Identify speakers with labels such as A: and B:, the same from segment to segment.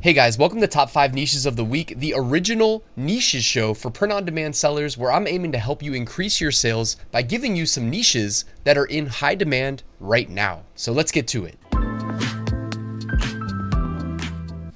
A: Hey guys, welcome to Top 5 Niches of the Week, the original niches show for print-on-demand sellers where I'm aiming to help you increase your sales by giving you some niches that are in high demand right now. So let's get to it.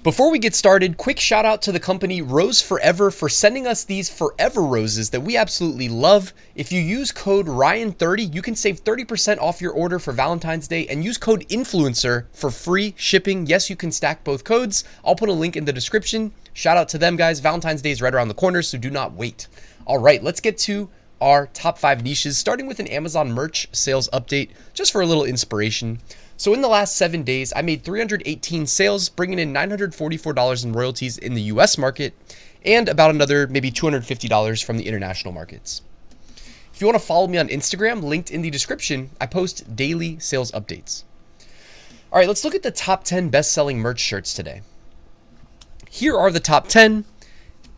A: Before we get started, quick shout out to the company Rose Forever for sending us these forever roses that we absolutely love. If you use code Ryan30, you can save 30% off your order for Valentine's Day and use code INFLUENCER for free shipping. Yes, you can stack both codes. I'll put a link in the description. Shout out to them, guys. Valentine's Day is right around the corner, so do not wait. All right, let's get to our top 5 niches, starting with an Amazon merch sales update, just for a little inspiration. So in the last 7 days, I made 318 sales, bringing in $944 in royalties in the US market and about another maybe $250 from the international markets. If you want to follow me on Instagram, linked in the description, I post daily sales updates. All right, let's look at the top 10 best-selling merch shirts today. Here are the top 10.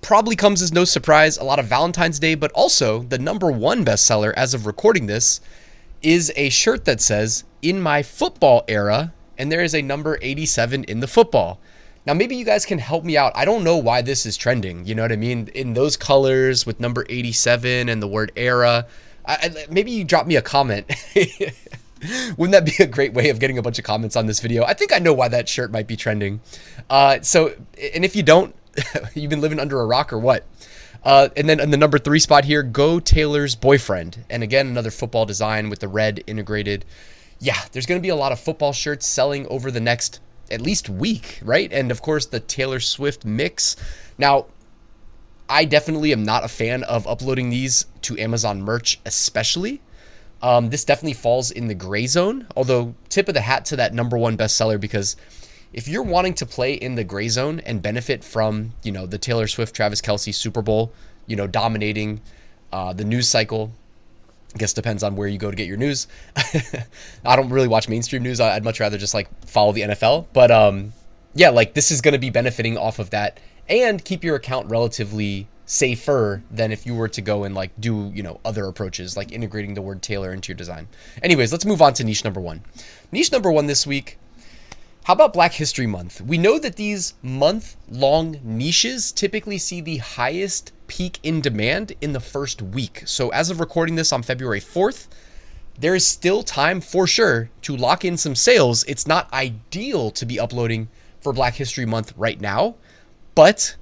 A: Probably comes as no surprise, a lot of Valentine's Day, but also the #1 bestseller as of recording this is a shirt that says, "In my football era," and there is a number 87 in the football. Now, maybe you guys can help me out. I don't know why this is trending. You know what I mean? In those colors with number 87 and the word era. Maybe you drop me a comment. Wouldn't that be a great way of getting a bunch of comments on this video? I think I know why that shirt might be trending. And if you don't, you've been living under a rock or what? And then in the number 3 spot here, Go Taylor's Boyfriend. And again, another football design with the red integrated. Yeah, there's going to be a lot of football shirts selling over the next at least week, right? And of course, the Taylor Swift mix. Now, I definitely am not a fan of uploading these to Amazon merch, especially. This definitely falls in the gray zone, although tip of the hat to that #1 bestseller, because if you're wanting to play in the gray zone and benefit from, the Taylor Swift, Travis Kelce Super Bowl, dominating the news cycle, I guess depends on where you go to get your news. I don't really watch mainstream news. I'd much rather just follow the NFL. But yeah, this is going to be benefiting off of that and keep your account relatively safer than if you were to go and do, other approaches like integrating the word Taylor into your design. Anyways, let's move on to niche #1. Niche #1 this week. How about Black History Month? We know that these month-long niches typically see the highest peak in demand in the first week. So as of recording this on February 4th, there is still time for sure to lock in some sales. It's not ideal to be uploading for Black History Month right now, but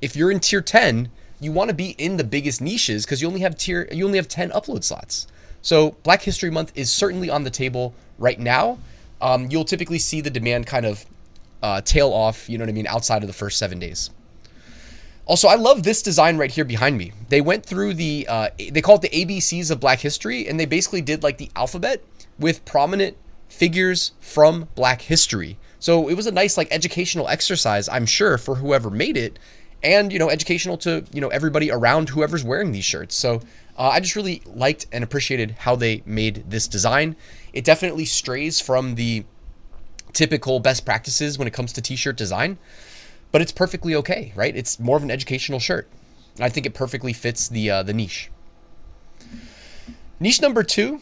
A: if you're in tier 10, you want to be in the biggest niches because you only have 10 upload slots. So Black History Month is certainly on the table right now. You'll typically see the demand kind of tail off, outside of the first 7 days. Also, I love this design right here behind me. They went through they call it the ABCs of Black History, and they basically did the alphabet with prominent figures from Black history. So it was a nice educational exercise, I'm sure, for whoever made it, and educational to everybody around whoever's wearing these shirts. So I just really liked and appreciated how they made this design. It definitely strays from the typical best practices when it comes to t-shirt design, but it's perfectly okay, right? It's more of an educational shirt. And I think it perfectly fits the niche. Niche #2.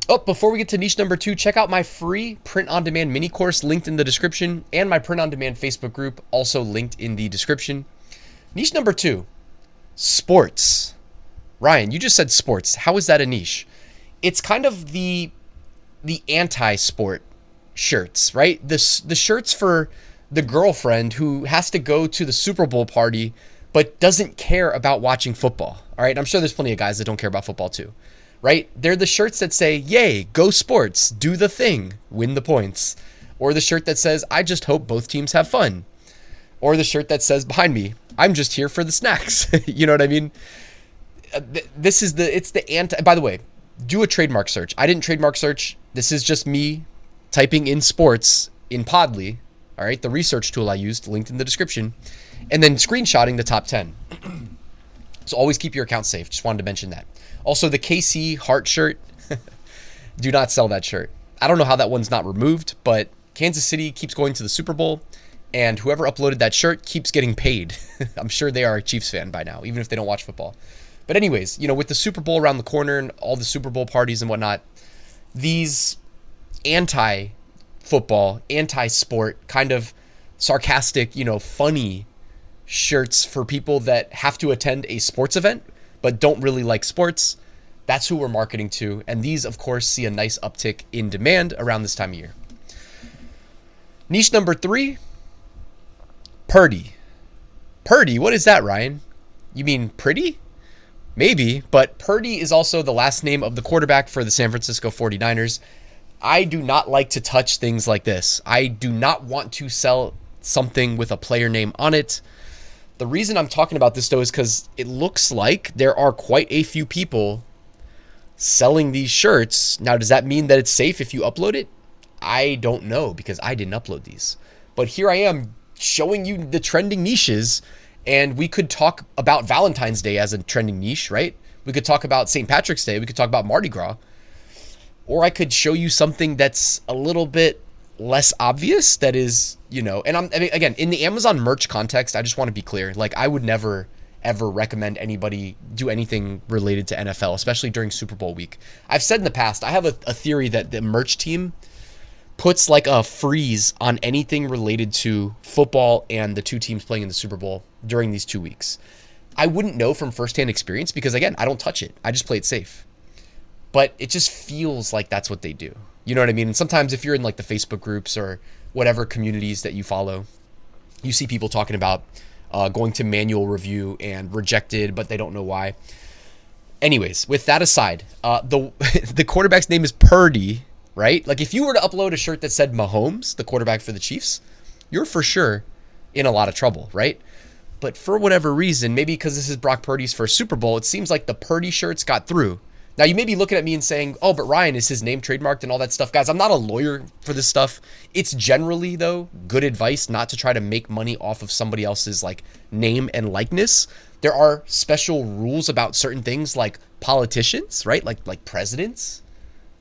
A: Oh, before we get to niche #2, check out my free print-on-demand mini course linked in the description and my print-on-demand Facebook group also linked in the description. Niche #2, sports. Ryan, you just said sports. How is that a niche? It's kind of the anti-sport shirts, right? The shirts for the girlfriend who has to go to the Super Bowl party but doesn't care about watching football. All right, I'm sure there's plenty of guys that don't care about football too, right? They're the shirts that say, "Yay, go sports, do the thing, win the points." Or the shirt that says, "I just hope both teams have fun." Or the shirt that says behind me, "I'm just here for the snacks." You know what I mean? It's the anti, by the way, do a trademark search. I didn't trademark search. This is just me typing in sports in Podly, all right, the research tool I used, linked in the description, and then screenshotting the top 10. So always keep your account safe. Just wanted to mention that. Also, the KC heart shirt, do not sell that shirt. I don't know how that one's not removed, but Kansas City keeps going to the Super Bowl, and whoever uploaded that shirt keeps getting paid. I'm sure they are a Chiefs fan by now, even if they don't watch football. But anyways, with the Super Bowl around the corner and all the Super Bowl parties and whatnot, these anti-football, anti-sport kind of sarcastic, funny shirts for people that have to attend a sports event but don't really like sports. That's who we're marketing to. And these, of course, see a nice uptick in demand around this time of year. Niche number 3, Purdy. Purdy, what is that, Ryan? You mean pretty? Maybe, but Purdy is also the last name of the quarterback for the San Francisco 49ers. I do not like to touch things like this. I do not want to sell something with a player name on it. The reason I'm talking about this, though, is because it looks like there are quite a few people selling these shirts. Now, does that mean that it's safe if you upload it? I don't know, because I didn't upload these. But here I am showing you the trending niches, and we could talk about Valentine's Day as a trending niche, right? We could talk about St. Patrick's Day. We could talk about Mardi Gras. Or I could show you something that's a little bit less obvious that is, and again, in the Amazon merch context, I just want to be clear. Like, I would never, ever recommend anybody do anything related to NFL, especially during Super Bowl week. I've said in the past, I have a theory that the merch team puts like a freeze on anything related to football and the two teams playing in the Super Bowl during these 2 weeks. I wouldn't know from firsthand experience because, again, I don't touch it. I just play it safe. But it just feels like that's what they do. You know what I mean? And sometimes if you're in like the Facebook groups or whatever communities that you follow, you see people talking about going to manual review and rejected, but they don't know why. Anyways, with that aside, the quarterback's name is Purdy, right? Like if you were to upload a shirt that said Mahomes, the quarterback for the Chiefs, you're for sure in a lot of trouble, right? But for whatever reason, maybe because this is Brock Purdy's first Super Bowl, it seems like the Purdy shirts got through. Now, you may be looking at me and saying, oh, but Ryan, is his name trademarked and all that stuff? Guys, I'm not a lawyer for this stuff. It's generally, though, good advice not to try to make money off of somebody else's like name and likeness. There are special rules about certain things like politicians, right? Like presidents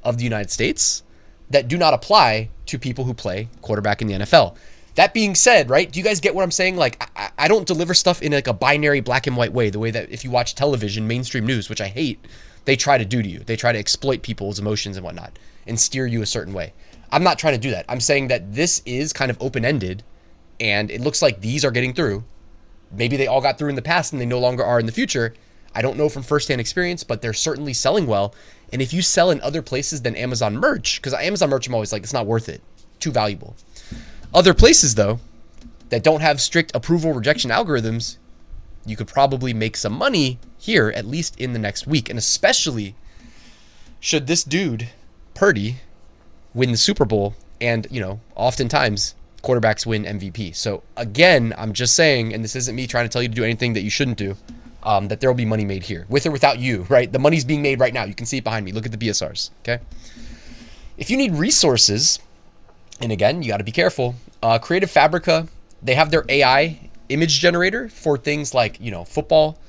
A: of the United States that do not apply to people who play quarterback in the NFL. That being said, right, do you guys get what I'm saying? Like, I don't deliver stuff in like a binary black and white way, the way that if you watch television, mainstream news, which I hate, they try to do to you. They try to exploit people's emotions and whatnot and steer you a certain way. I'm not trying to do that. I'm saying that this is kind of open-ended and it looks like these are getting through. Maybe they all got through in the past and they no longer are in the future. I don't know from firsthand experience, but they're certainly selling well. And if you sell in other places than Amazon merch, because Amazon merch, I'm always like, it's not worth it. Too valuable. Other places, though, that don't have strict approval rejection algorithms, you could probably make some money here, at least in the next week. And especially should this dude, Purdy, win the Super Bowl and, oftentimes quarterbacks win MVP. So again, I'm just saying, and this isn't me trying to tell you to do anything that you shouldn't do, that there will be money made here with or without you, right? The money's being made right now. You can see it behind me. Look at the BSRs, okay? If you need resources, and again, you got to be careful, Creative Fabrica, they have their AI image generator for things like, football.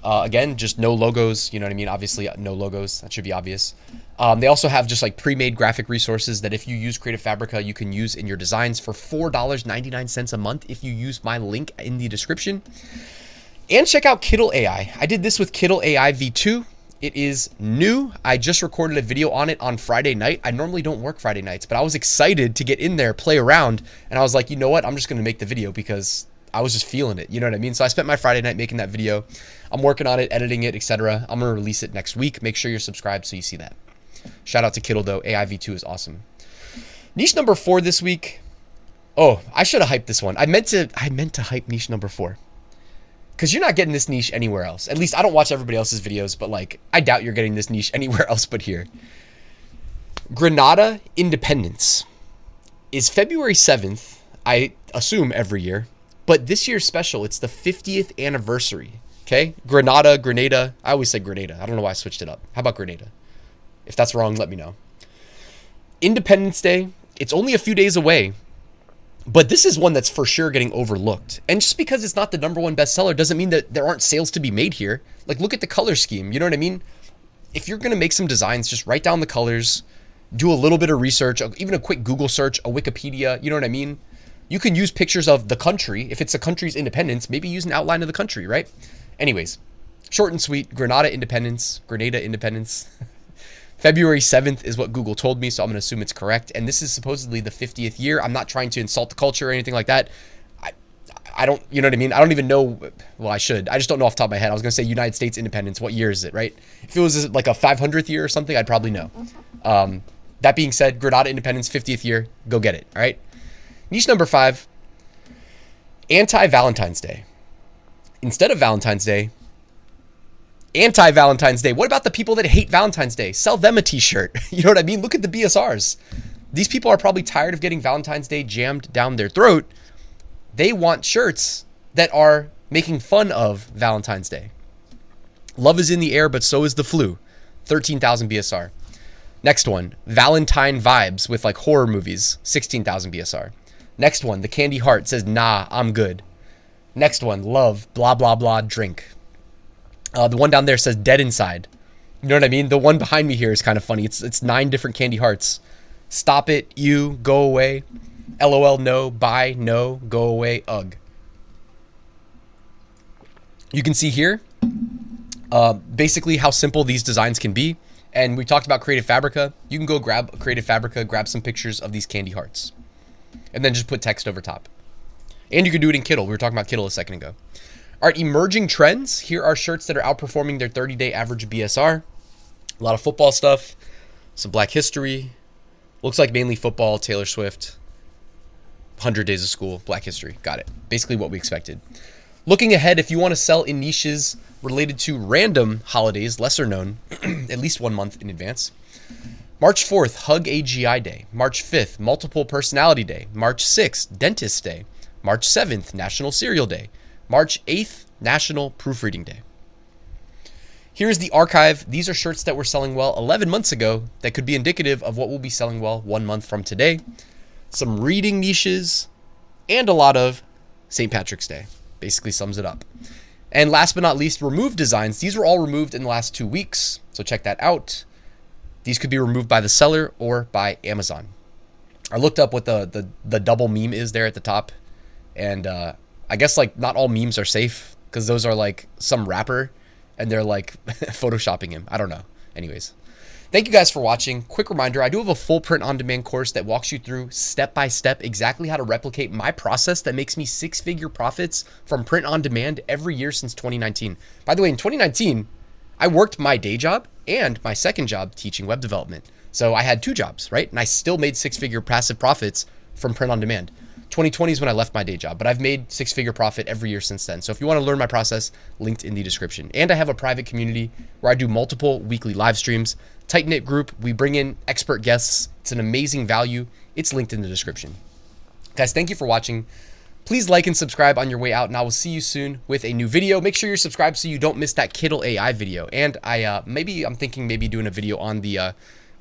A: Again, just no logos, you know what I mean? Obviously, no logos. That should be obvious. They also have just like pre-made graphic resources that if you use Creative Fabrica, you can use in your designs for $4.99 a month if you use my link in the description. And check out Kittl AI. I did this with Kittl AI V2. It is new. I just recorded a video on it on Friday night. I normally don't work Friday nights, but I was excited to get in there, play around, and I was like, you know what? I'm just going to make the video because I was just feeling it. You know what I mean? So I spent my Friday night making that video. I'm working on it, editing it, etc. I'm going to release it next week. Make sure you're subscribed so you see that. Shout out to Kittl, though. AI V2 is awesome. Niche number 4 this week. Oh, I should have hyped this one. I meant to hype niche number 4. Because you're not getting this niche anywhere else. At least I don't watch everybody else's videos, but like, I doubt you're getting this niche anywhere else but here. Grenada Independence is February 7th, I assume every year. But this year's special, it's the 50th anniversary, okay? Grenada. I always say Grenada. I don't know why I switched it up. How about Grenada? If that's wrong, let me know. Independence Day, it's only a few days away. But this is one that's for sure getting overlooked. And just because it's not the #1 bestseller doesn't mean that there aren't sales to be made here. Like, look at the color scheme. You know what I mean? If you're going to make some designs, just write down the colors, do a little bit of research, even a quick Google search, a Wikipedia. You know what I mean? You can use pictures of the country. If it's a country's independence, maybe use an outline of the country, right? Anyways, short and sweet, Grenada Independence. February 7th is what Google told me, so I'm going to assume it's correct. And this is supposedly the 50th year. I'm not trying to insult the culture or anything like that. I don't, you know what I mean? I don't even know. Well, I should. I just don't know off the top of my head. I was going to say United States independence. What year is it, right? If it was like a 500th year or something, I'd probably know. That being said, Grenada independence, 50th year. Go get it, all right? Niche number 5, anti-Valentine's Day. Instead of Valentine's Day, anti-Valentine's Day. What about the people that hate Valentine's Day? Sell them a t-shirt. You know what I mean? Look at the BSRs. These people are probably tired of getting Valentine's Day jammed down their throat. They want shirts that are making fun of Valentine's Day. Love is in the air, but so is the flu. 13,000 BSR. Next one, Valentine vibes with like horror movies. 16,000 BSR. Next one, the candy heart says, nah, I'm good. Next one, love, blah, blah, blah, drink. The one down there says dead inside. You know what I mean? The one behind me here is kind of funny. It's 9 different candy hearts. Stop it, you, go away. LOL, no, bye, no, go away, ugh. You can see here basically how simple these designs can be. And we talked about Creative Fabrica. You can go grab Creative Fabrica, grab some pictures of these candy hearts, and then just put text over top. And you can do it in Kittl. We were talking about Kittl a second ago. All right, emerging trends. Here are shirts that are outperforming their 30-day average BSR. A lot of football stuff, some Black history. Looks like mainly football, Taylor Swift. 100 Days of School, Black History. Got it. Basically what we expected. Looking ahead, if you want to sell in niches related to random holidays, lesser known, at least 1 month in advance. March 4th, Hug AGI Day. March 5th, Multiple Personality Day. March 6th, Dentist Day. March 7th, National Cereal Day. March 8th, National Proofreading Day. Here's the archive. These are shirts that were selling well 11 months ago that could be indicative of what will be selling well 1 month from today. Some reading niches, and a lot of St. Patrick's Day. Basically sums it up. And last but not least, removed designs. These were all removed in the last 2 weeks, so check that out. These could be removed by the seller or by Amazon. I looked up what the double meme is there at the top, and I guess like not all memes are safe because those are like some rapper and they're like photoshopping him. I don't know. Anyways. Thank you guys for watching. Quick reminder, I do have a full print-on-demand course that walks you through step-by-step exactly how to replicate my process that makes me 6-figure profits from print-on-demand every year since 2019. By the way, in 2019, I worked my day job and my second job teaching web development. So I had 2 jobs, right? And I still made 6-figure passive profits from print-on-demand. 2020 is when I left my day job, but I've made 6-figure profit every year since then. So if you want to learn my process, linked in the description. And I have a private community where I do multiple weekly live streams. Tight-knit group. We bring in expert guests. It's an amazing value. It's linked in the description. Guys, thank you for watching. Please like and subscribe on your way out, and I will see you soon with a new video. Make sure you're subscribed so you don't miss that Kittl AI video. And I'm thinking maybe doing a video on the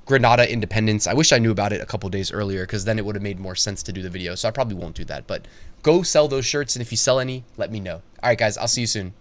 A: Grenada independence. I wish I knew about it a couple days earlier because then it would have made more sense to do the video. So I probably won't do that. But go sell those shirts, and if you sell any, let me know. All right, guys, I'll see you soon.